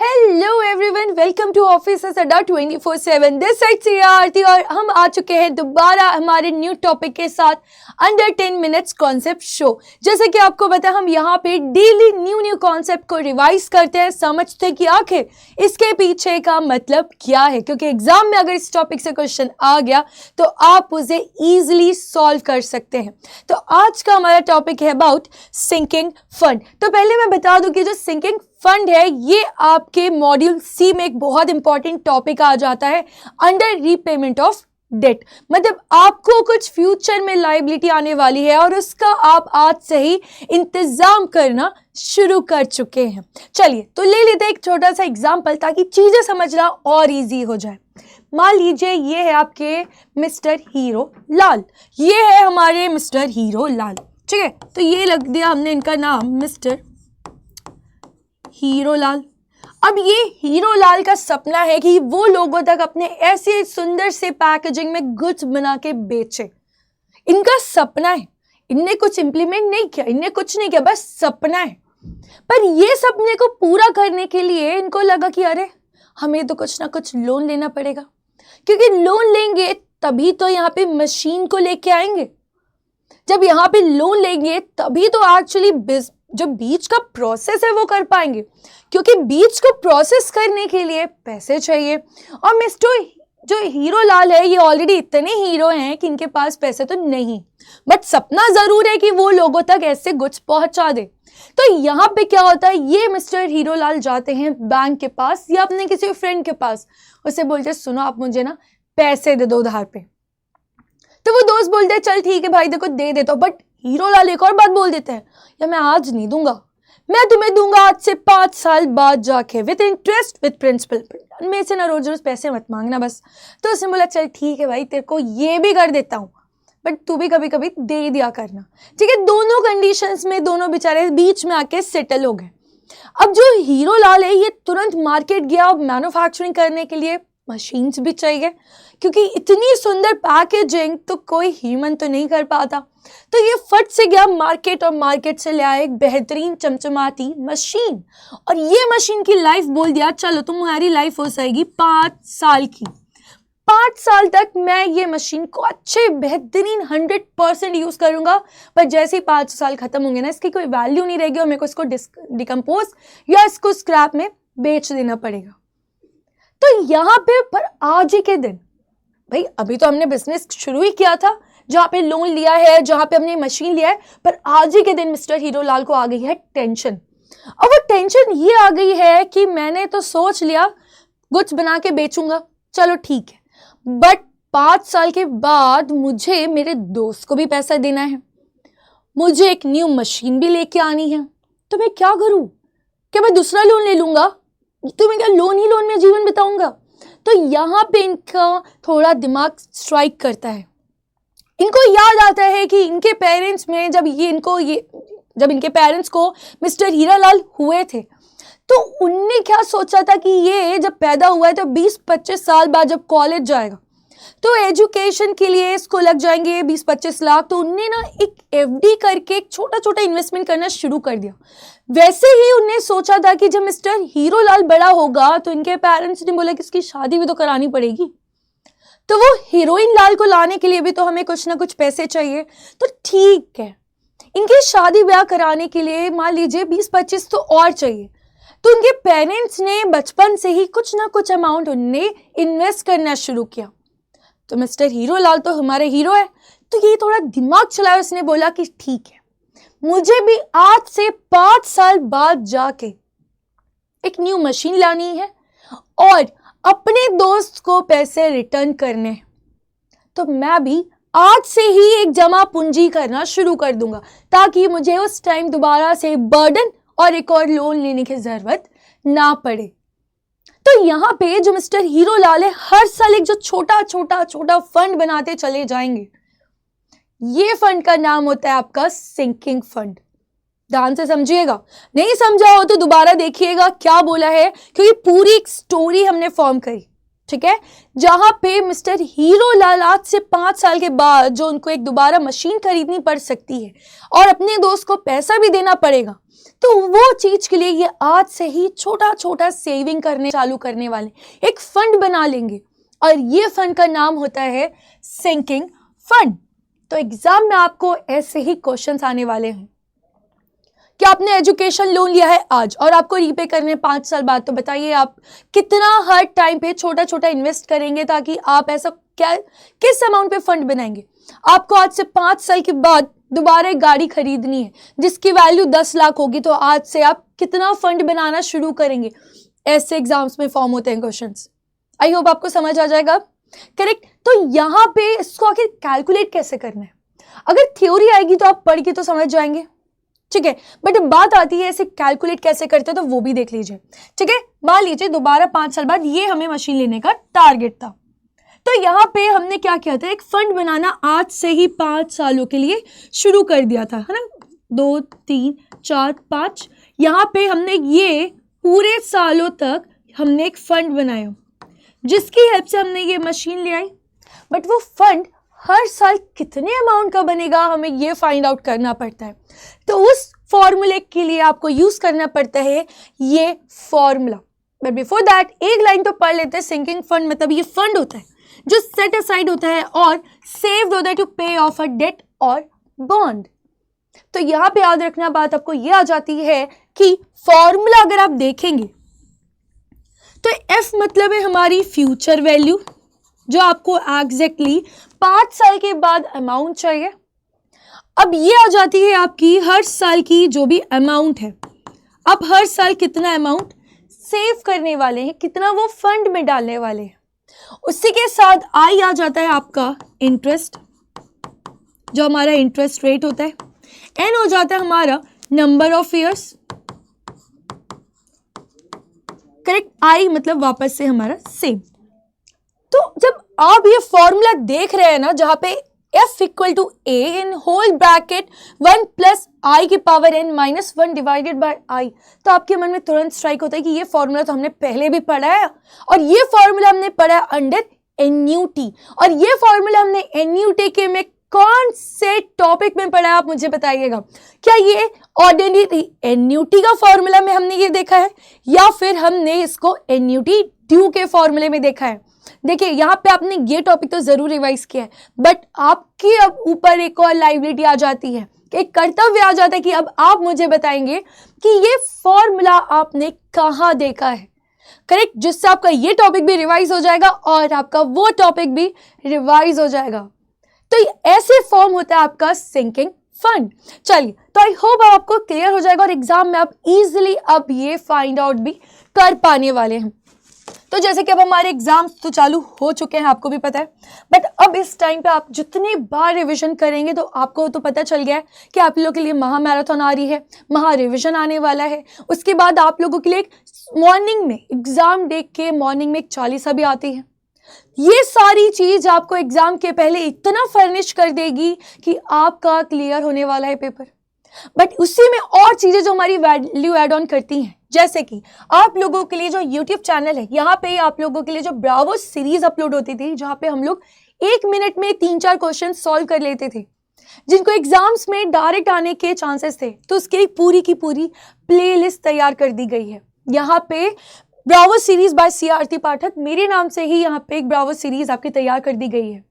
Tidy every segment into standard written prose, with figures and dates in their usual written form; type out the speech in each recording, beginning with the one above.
Hello everyone, welcome to officers Adda 24/7। This side से आरती और हम आ चुके हैं दोबारा हमारे न्यू टॉपिक के साथ अंडर 10 मिनट्स कॉन्सेप्ट शो। जैसे कि आपको पता है, हम यहाँ पे डेली न्यू कॉन्सेप्ट को रिवाइज करते हैं, समझते हैं कि आखिर इसके पीछे का मतलब क्या है, क्योंकि एग्जाम में अगर इस टॉपिक से क्वेश्चन आ गया तो आप उसे ईजिली सॉल्व कर सकते हैं। तो आज का हमारा टॉपिक है अबाउट सिंकिंग फंड। तो पहले मैं बता दूं कि जो सिंकिंग फंड है ये आपके मॉड्यूल सी में एक बहुत इंपॉर्टेंट टॉपिक आ जाता है, अंडर रीपेमेंट ऑफ डेट। मतलब आपको कुछ फ्यूचर में लायबिलिटी आने वाली है और उसका आप आज से ही इंतजाम करना शुरू कर चुके हैं। चलिए तो ले लेते हैं एक छोटा सा एग्जांपल ताकि चीजें समझना और इजी हो जाए। मान लीजिए ये है आपके मिस्टर हीरो लाल, ये है हमारे मिस्टर हीरो लाल, ठीक है। तो ये लग दिया हमने इनका नाम मिस्टर हीरो लाल। अब ये हीरो लाल का सपना है कि वो लोगों तक अपने ऐसे सुंदर से पैकेजिंग में गुड्स बना के बेचे। इनका सपना है, इनने कुछ इंप्लीमेंट नहीं किया, इनने कुछ नहीं किया, बस सपना है। पर ये सपने को पूरा करने के लिए इनको लगा कि अरे हमें तो कुछ ना कुछ लोन लेना पड़ेगा, क्योंकि लोन लेंगे तभी तो यहाँ पे मशीन को लेके आएंगे। जब यहाँ पे लोन लेंगे तभी तो एक्चुअली जो बीज का प्रोसेस है वो कर पाएंगे, क्योंकि बीज को प्रोसेस करने के लिए पैसे चाहिए। और मिस्टर जो हीरो लाल है ये ऑलरेडी इतने हीरो हैं कि इनके पास पैसे तो नहीं, बट सपना जरूर है कि वो लोगों तक ऐसे गुड्स पहुंचा दे। तो यहाँ पे क्या होता है, ये मिस्टर हीरो लाल जाते हैं बैंक के पास या अपने किसी फ्रेंड के पास, उसे बोलते हैं सुनो आप मुझे ना पैसे दे दो उधार पे। तो वो दोस्त बोलते हैं चल ठीक है भाई देखो दे देता हूं। बट हीरो लाल एक और बात बोल देते हैं, या मैं आज नहीं दूंगा, मैं तुम्हें दूंगा आज से 5 साल बाद जाके, विद इंटरेस्ट विद प्रिंसिपल। मेरे से ना रोज रोज पैसे मत मांगना बस। तो उसने बोला चल ठीक है भाई तेरे को ये भी कर देता हूँ, बट तू भी कभी कभी दे दिया करना, ठीक है। दोनों कंडीशंस में दोनों बेचारे बीच में आके सेटल हो गए। अब जो हीरो लाल है ये तुरंत मार्केट गया मैन्युफैक्चरिंग करने के लिए, मशीन्स भी चाहिए, क्योंकि इतनी सुंदर पैकेजिंग तो कोई ह्यूमन तो नहीं कर पाता। तो ये फट से गया मार्केट और मार्केट से ले आया एक बेहतरीन चमचमाती मशीन। और ये मशीन की लाइफ बोल दिया चलो तुम्हारी लाइफ हो जाएगी 5 साल की। 5 साल तक मैं ये मशीन को अच्छे बेहतरीन 100% यूज करूंगा, पर जैसे ही 5 साल खत्म होंगे ना इसकी कोई वैल्यू नहीं रहेगी और मेरे को इसको डिकम्पोज या इसको स्क्रैप में बेच देना पड़ेगा। तो यहाँ पे पर आज ही के दिन भाई, अभी तो हमने बिजनेस शुरू ही किया था जहाँ पे लोन लिया है, जहाँ पे हमने मशीन लिया है, पर आज ही के दिन मिस्टर हीरो लाल को आ गई है टेंशन। और वो टेंशन ये आ गई है कि मैंने तो सोच लिया कुछ बना के बेचूंगा, चलो ठीक है, बट 5 साल के बाद मुझे मेरे दोस्त को भी पैसा देना है, मुझे एक न्यू मशीन भी लेके आनी है, तो मैं क्या करूं? क्या मैं दूसरा लोन ले लूंगा? तो मैं क्या लोन ही लोन में जीवन बिताऊंगा? तो यहाँ पे इनका थोड़ा दिमाग स्ट्राइक करता है। इनको याद आता है कि इनके पेरेंट्स में जब इनके पेरेंट्स को मिस्टर हीरा लाल हुए थे तो उनने क्या सोचा था कि ये जब पैदा हुआ है तो 20-25 साल बाद जब कॉलेज जाएगा तो एजुकेशन के लिए इसको लग जाएंगे 20-25 लाख। तो उनने ना एक एफडी करके एक छोटा छोटा इन्वेस्टमेंट करना शुरू कर दिया। वैसे ही उन्हें सोचा था कि जब मिस्टर हीरो लाल बड़ा होगा तो इनके पेरेंट्स ने बोला कि इसकी शादी भी तो करानी पड़ेगी, तो वो हीरोइन लाल को लाने के लिए भी तो हमें कुछ ना कुछ पैसे चाहिए। तो ठीक है, इनकी शादी ब्याह कराने के लिए मान लीजिए 20-25 तो और चाहिए। तो उनके पेरेंट्स ने बचपन से ही कुछ ना कुछ अमाउंट उनने इन्वेस्ट करना शुरू किया। तो मिस्टर हीरो लाल तो हमारे हीरो है, तो ये थोड़ा दिमाग चलाया, उसने बोला कि ठीक है मुझे भी आज से 5 साल बाद जाके एक न्यू मशीन लानी है और अपने दोस्त को पैसे रिटर्न करने हैं। तो मैं भी आज से ही एक जमा पूंजी करना शुरू कर दूंगा ताकि मुझे उस टाइम दोबारा से बर्डन और एक और लोन लेने की जरूरत ना पड़े। तो यहाँ पे जो मिस्टर हीरो लाल है हर साल एक जो छोटा फंड बनाते चले जाएंगे। ये फंड का नाम होता है आपका सिंकिंग फंड। ध्यान से समझिएगा, नहीं समझा हो तो दोबारा देखिएगा क्या बोला है, क्योंकि पूरी एक स्टोरी हमने फॉर्म करी, ठीक है, जहां पे मिस्टर हीरो लाल आज से 5 साल के बाद जो उनको एक दोबारा मशीन खरीदनी पड़ सकती है और अपने दोस्त को पैसा भी देना पड़ेगा, तो वो चीज के लिए ये आज से ही छोटा छोटा सेविंग करने चालू करने वाले, एक फंड बना लेंगे और ये फंड का नाम होता है सिंकिंग फंड। तो एग्जाम में आपको ऐसे ही क्वेश्चंस आने वाले हैं कि आपने एजुकेशन लोन लिया है आज और आपको रीपे करने 5 साल बाद, तो बताइए आप कितना हर टाइम पे छोटा छोटा इन्वेस्ट करेंगे ताकि आप ऐसा क्या किस अमाउंट पे फंड बनाएंगे। आपको आज से 5 साल के बाद दोबारा एक गाड़ी खरीदनी है जिसकी वैल्यू 10 लाख होगी, तो आज से आप कितना फंड बनाना शुरू करेंगे। ऐसे एग्जाम्स में फॉर्म होते हैं क्वेश्चंस। आई होप आपको समझ आ जाएगा, करेक्ट। तो यहाँ पे इसको आखिर कैलकुलेट कैसे करना है, अगर थ्योरी आएगी तो आप पढ़ के तो समझ जाएंगे, ठीक है, बट बात आती है ऐसे कैलकुलेट कैसे करते हैं तो वो भी देख लीजिए, ठीक है। मान लीजिए दोबारा 5 साल बाद ये हमें मशीन लेने का टारगेट था, तो यहाँ पे हमने क्या किया था, एक फंड बनाना आज से ही 5 सालों के लिए शुरू कर दिया था, है ना। 2 3 4 5 यहाँ पे हमने ये पूरे सालों तक हमने एक फंड बनाया जिसकी हेल्प से हमने ये मशीन ले आई। बट वो फंड हर साल कितने अमाउंट का बनेगा हमें ये फाइंड आउट करना पड़ता है। तो उस फॉर्मूले के लिए आपको यूज करना पड़ता है ये फॉर्मूला। बट बिफोर दैट एक लाइन तो पढ़ लेते हैं। सिंकिंग फंड मतलब ये फंड होता है जो सेट असाइड होता है और सेव्ड होता है टू पे ऑफ अ डेट और बॉन्ड। तो यहाँ पे याद रखना बात आपको ये आ जाती है कि फॉर्मूला अगर आप देखेंगे तो एफ मतलब है हमारी फ्यूचर वैल्यू जो आपको एग्जैक्टली 5 साल के बाद अमाउंट चाहिए। अब ये आ जाती है आपकी हर साल की जो भी अमाउंट है। अब हर साल कितना अमाउंट सेव करने वाले हैं, कितना वो फंड में डालने वाले हैं। उसी के साथ आई आ जाता है आपका इंटरेस्ट जो हमारा इंटरेस्ट रेट होता है। एन हो जाता है हमारा नंबर ऑफ ईयर्स, करेक्ट। आई मतलब वापस से हमारा सेम। तो जब आप ये फॉर्मूला देख रहे हैं ना जहां पे f equal to a in whole bracket 1 plus I की power n minus 1 divided by i, तो आपके मन में तुरंत स्ट्राइक होता है कि ये फॉर्मूला तो हमने पहले भी पढ़ा है और ये फॉर्मूला हमने पढ़ा है अंडर एन्यूटी। और ये फॉर्मूला हमने एन्यूटी के में कौन से टॉपिक में पढ़ा है आप मुझे बताइएगा। क्या ये ऑर्डिनरी एन्यूटी का फॉर्मूला में हमने ये देखा है या फिर हमने इसको एन्यूटी ड्यू के फॉर्मूले में देखा है। देखिए यहाँ पे आपने ये टॉपिक तो जरूर रिवाइज किया है, बट आपके अब ऊपर एक और लाइबिलिटी आ जाती है, एक कर्तव्य आ जाता है कि अब आप मुझे बताएंगे कि ये फॉर्मूला आपने कहाँ देखा है, करेक्ट, जिससे आपका ये टॉपिक भी रिवाइज हो जाएगा और आपका वो टॉपिक भी रिवाइज हो जाएगा। तो ऐसे फॉर्म होता है आपका सिंकिंग फंड। चलिए, तो आई होप आपको क्लियर हो जाएगा और एग्जाम में आप इजीली अब ये फाइंड आउट भी कर पाने वाले हैं। तो जैसे कि अब हमारे एग्जाम्स तो चालू हो चुके हैं, आपको भी पता है, बट अब इस टाइम पे आप जितने बार रिवीजन करेंगे तो आपको तो पता चल गया है कि आप लोगों के लिए महा मैराथन आ रही है, महा रिवीजन आने वाला है। उसके बाद आप लोगों के लिए मॉर्निंग में एग्जाम डे के मॉर्निंग में एक चालीसा भी आती है। ये सारी चीज आपको एग्जाम के पहले इतना फर्निश कर देगी कि आपका क्लियर होने वाला है पेपर। बट उसी में और चीजें जो हमारी वैल्यू एड ऑन करती हैं, जैसे कि आप लोगों के लिए जो YouTube चैनल है, यहाँ पे आप लोगों के लिए जो ब्रावो सीरीज अपलोड होती थी जहाँ पे हम लोग 1 मिनट में 3-4 क्वेश्चन सॉल्व कर लेते थे जिनको एग्जाम्स में डायरेक्ट आने के चांसेस थे, तो उसके लिए पूरी की पूरी प्लेलिस्ट तैयार कर दी गई है। यहाँ पे ब्रावो सीरीज बाय सी आरती पाठक, मेरे नाम से ही यहाँ पे एक ब्रावो सीरीज आपकी तैयार कर दी गई है।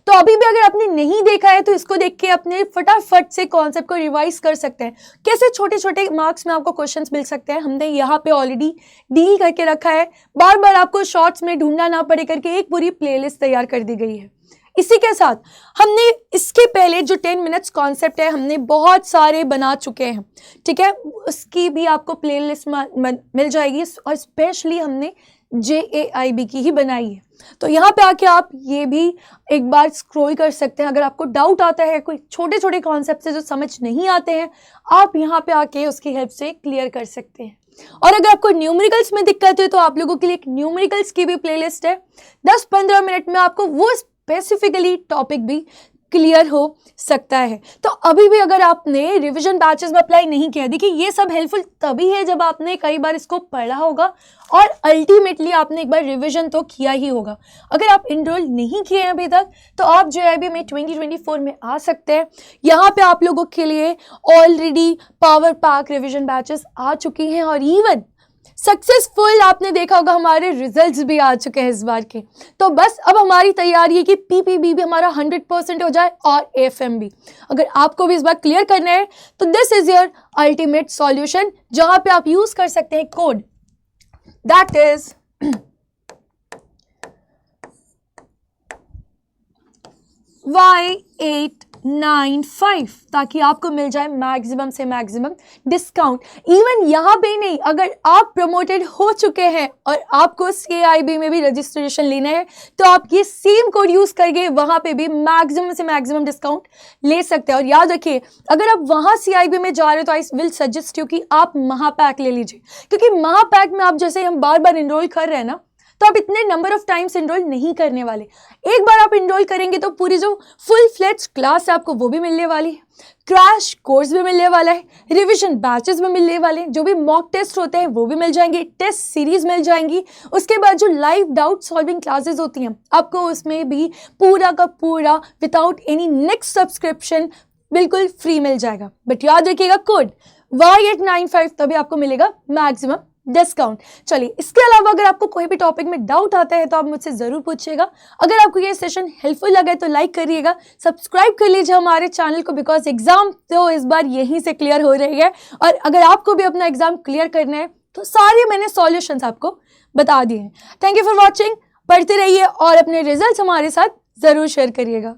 तो अभी भी अगर आपने नहीं देखा है तो इसको देख के अपने फटाफट से कॉन्सेप्ट को रिवाइज कर सकते हैं। कैसे छोटे छोटे मार्क्स में आपको क्वेश्चंस मिल सकते हैं, हमने यहाँ पे ऑलरेडी डील करके रखा है। बार बार आपको शॉर्ट्स में ढूंढना ना पड़े करके एक पूरी प्लेलिस्ट तैयार कर दी गई है। इसी के साथ हमने इसके पहले जो 10 मिनट्स कॉन्सेप्ट है हमने बहुत सारे बना चुके हैं, ठीक है, उसकी भी आपको प्लेलिस्ट मिल जाएगी और स्पेशली हमने JAIB की ही बनाई है। तो यहाँ पे आके आप ये भी एक बार स्क्रॉल कर सकते हैं। अगर आपको डाउट आता है, कोई छोटे छोटे कॉन्सेप्ट से जो समझ नहीं आते हैं, आप यहाँ पे आके उसकी हेल्प से क्लियर कर सकते हैं। और अगर आपको न्यूमेरिकल्स में दिक्कत है तो आप लोगों के लिए एक न्यूमेरिकल्स की भी प्लेलिस्ट है। 10-15 मिनट में आपको वो स्पेसिफिकली टॉपिक भी क्लियर हो सकता है। तो अभी भी अगर आपने रिवीजन बैचेस में अप्लाई नहीं किया, देखिए ये सब हेल्पफुल तभी है जब आपने कई बार इसको पढ़ा होगा और अल्टीमेटली आपने एक बार रिवीजन तो किया ही होगा। अगर आप इनरोल नहीं किए हैं अभी तक तो आप JIB में 2024 में आ सकते हैं। यहाँ पे आप लोगों के लिए already power pack revision batches आ चुकी हैं और इवन सक्सेसफुल आपने देखा होगा हमारे रिजल्ट्स भी आ चुके हैं इस बार के। तो बस अब हमारी तैयारी है कि PPB भी हमारा 100% हो जाए और AFM भी। अगर आपको भी इस बार क्लियर करना है तो this is your ultimate solution, जहां पे आप यूज कर सकते हैं कोड दैट इज Y895 ताकि आपको मिल जाए मैक्सिमम से मैक्सिमम डिस्काउंट। इवन यहाँ पे नहीं, अगर आप प्रमोटेड हो चुके हैं और आपको CIB में भी रजिस्ट्रेशन लेना है तो आप ये सेम कोड यूज करके वहाँ पे भी मैक्सिमम से मैक्सिमम डिस्काउंट ले सकते हैं। और याद रखिए अगर आप वहाँ CIB में जा रहे हो तो आई विल सजेस्ट यू कि आप महापैक ले लीजिए, क्योंकि महापैक में आप जैसे हम बार बार इनरोल कर रहे हैं ना, तो आप इतने नंबर ऑफ टाइम्स इनरोल नहीं करने वाले। एक बार आप इनरोल करेंगे तो पूरी जो फुल फ्लेज क्लास है आपको वो भी मिलने वाली है, क्रैश कोर्स भी मिलने वाला है, रिवीजन बैचेस भी मिलने वाले हैं, जो भी मॉक टेस्ट होते हैं वो भी मिल जाएंगे, टेस्ट सीरीज मिल जाएंगी। उसके बाद जो लाइव डाउट सॉल्विंग क्लासेस होती हैं आपको उसमें भी पूरा का पूरा विदाउट एनी नेक्स्ट सब्सक्रिप्शन बिल्कुल फ्री मिल जाएगा। बट याद रखिएगा कोड Y895 तभी आपको मिलेगा मैक्सिमम डिस्काउंट। चलिए इसके अलावा अगर आपको कोई भी टॉपिक में डाउट आता है तो आप मुझसे जरूर पूछिएगा। अगर आपको ये सेशन हेल्पफुल लगे तो लाइक करिएगा, सब्सक्राइब कर लीजिए हमारे चैनल को, बिकॉज एग्जाम तो इस बार यहीं से क्लियर हो रही है। और अगर आपको भी अपना एग्जाम क्लियर करना है तो सारे मैंने सॉल्यूशंस आपको बता दिए हैं। Thank you for watching. पढ़ते रहिए और अपने रिजल्ट हमारे साथ जरूर शेयर करिएगा।